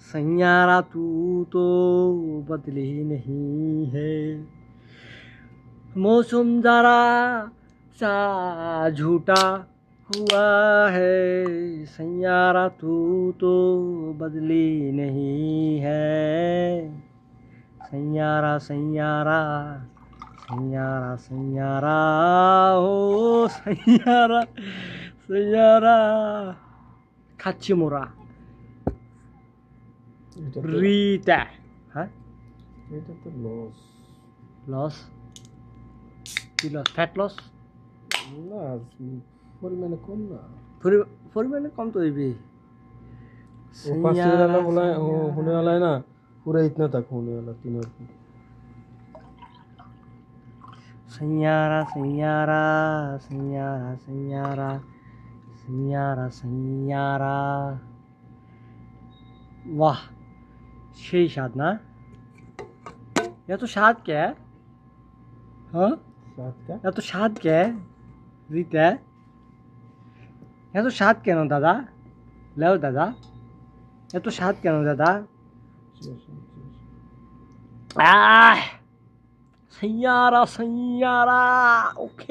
सैयारा तू तो बदली नहीं है, मौसम जरा सा झूठा हुआ है, सैयारा तू तो बदली नहीं है, सैयारा सैयारा सैयारा सैयारा ओ सैयारा सैयारा खाচ্ছি মোরা রিতা হ্যাঁ এটা তো লস লস কি লস ফ্যাট লস না, পরিমাণে কম না। পরিমাণে কম তো হইবে वो पास वाला बोला होने वाला है ना, पूरा इतना तक होने वाला तीनों को। सैयारा सैयारा सैयारा सैयारा सैयारा सैयारा वाह সেই স্বাদ না এত স্বাদ কে হ্যাঁ साथ का এত স্বাদ কে রিতা এত স্বাদ কেন দাদা লেও দাদা এত স্বাদ কেন দাদা আহ सैयारा सैयारा ओके